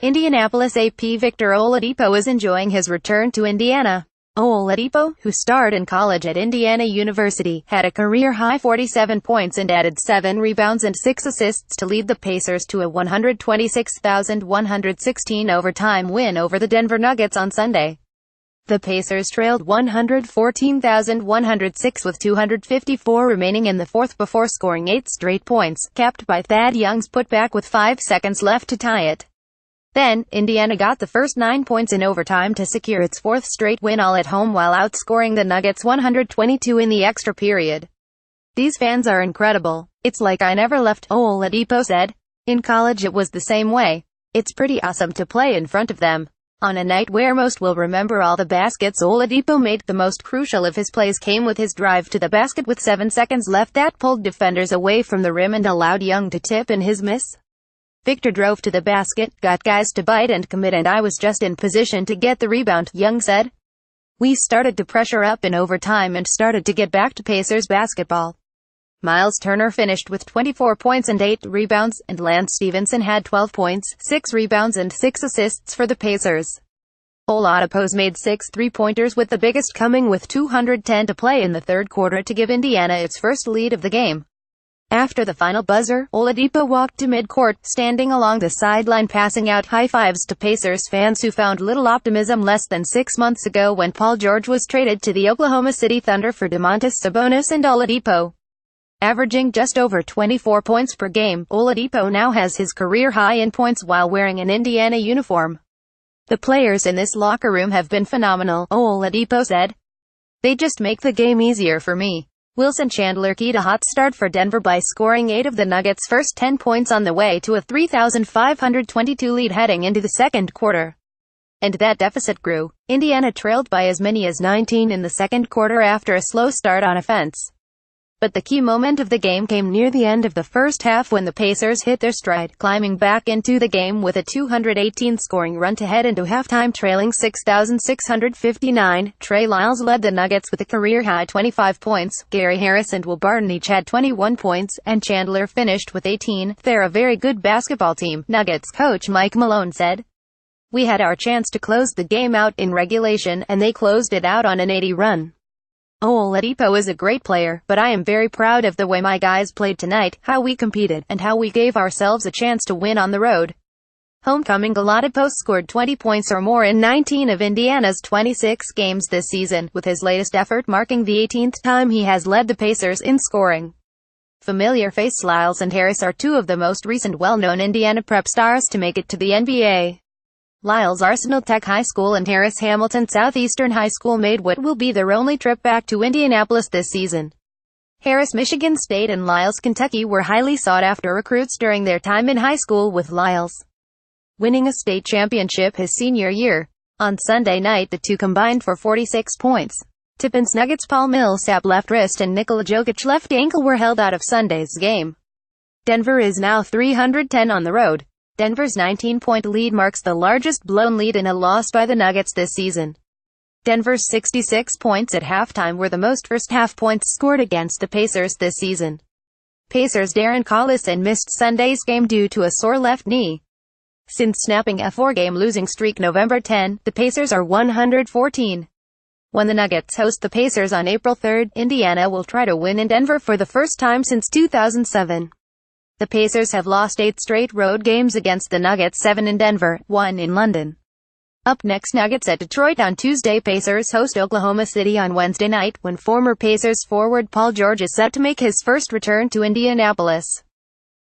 Indianapolis AP Victor Oladipo is enjoying his return to Indiana. Oladipo, who starred in college at Indiana University, had a career-high 47 points and added 7 rebounds and 6 assists to lead the Pacers to a 126,116 overtime win over the Denver Nuggets on Sunday. The Pacers trailed 114,106 with 254 remaining in the fourth before scoring 8 straight points, capped by Thad Young's putback with 5 seconds left to tie it. Then, Indiana got the first 9 points in overtime to secure its 4th straight win all at home while outscoring the Nuggets 122 in the extra period. "These fans are incredible. It's like I never left," Oladipo said. "In college it was the same way. It's pretty awesome to play in front of them." On a night where most will remember all the baskets Oladipo made, the most crucial of his plays came with his drive to the basket with 7 seconds left that pulled defenders away from the rim and allowed Young to tip in his miss. "Victor drove to the basket, got guys to bite and commit, and I was just in position to get the rebound," Young said. "We started to pressure up in overtime and started to get back to Pacers basketball." Miles Turner finished with 24 points and 8 rebounds, and Lance Stevenson had 12 points, 6 rebounds and 6 assists for the Pacers. Oladipo's made 6 three-pointers, with the biggest coming with 210 to play in the third quarter to give Indiana its first lead of the game. After the final buzzer, Oladipo walked to midcourt, standing along the sideline passing out high fives to Pacers fans who found little optimism less than 6 months ago when Paul George was traded to the Oklahoma City Thunder for Domantas Sabonis and Oladipo. Averaging just over 24 points per game, Oladipo now has his career high in points while wearing an Indiana uniform. "The players in this locker room have been phenomenal," Oladipo said. "They just make the game easier for me." Wilson Chandler keyed a hot start for Denver by scoring 8 of the Nuggets' first 10 points on the way to a 3,522 lead heading into the second quarter. And that deficit grew. Indiana trailed by as many as 19 in the second quarter after a slow start on offense. But the key moment of the game came near the end of the first half when the Pacers hit their stride, climbing back into the game with a 218-scoring run to head into halftime trailing 6,659. Trey Lyles led the Nuggets with a career-high 25 points, Gary Harris and Will Barton each had 21 points, and Chandler finished with 18. "They're a very good basketball team," Nuggets coach Mike Malone said. "We had our chance to close the game out in regulation, and they closed it out on an 80 run. Oladipo is a great player, but I am very proud of the way my guys played tonight, how we competed, and how we gave ourselves a chance to win on the road." Homecoming Oladipo scored 20 points or more in 19 of Indiana's 26 games this season, with his latest effort marking the 18th time he has led the Pacers in scoring. Familiar face Lyles and Harris are 2 of the most recent well-known Indiana prep stars to make it to the NBA. Lyles Arsenal Tech High School and Harris Hamilton Southeastern High School made what will be their only trip back to Indianapolis this season. Harris Michigan State and Lyles Kentucky were highly sought-after recruits during their time in high school, with Lyles winning a state championship his senior year. On Sunday night the two combined for 46 points. Tippins Nuggets Paul Millsap left wrist and Nikola Jokic left ankle were held out of Sunday's game. Denver is now 310 on the road. Denver's 19-point lead marks the largest blown lead in a loss by the Nuggets this season. Denver's 66 points at halftime were the most first-half points scored against the Pacers this season. Pacers Darren Collison missed Sunday's game due to a sore left knee. Since snapping a 4-game losing streak November 10, the Pacers are 114. When the Nuggets host the Pacers on April 3, Indiana will try to win in Denver for the first time since 2007. The Pacers have lost 8 straight road games against the Nuggets, 7 in Denver, 1 in London. Up next, Nuggets at Detroit on Tuesday. Pacers host Oklahoma City on Wednesday night, when former Pacers forward Paul George is set to make his first return to Indianapolis.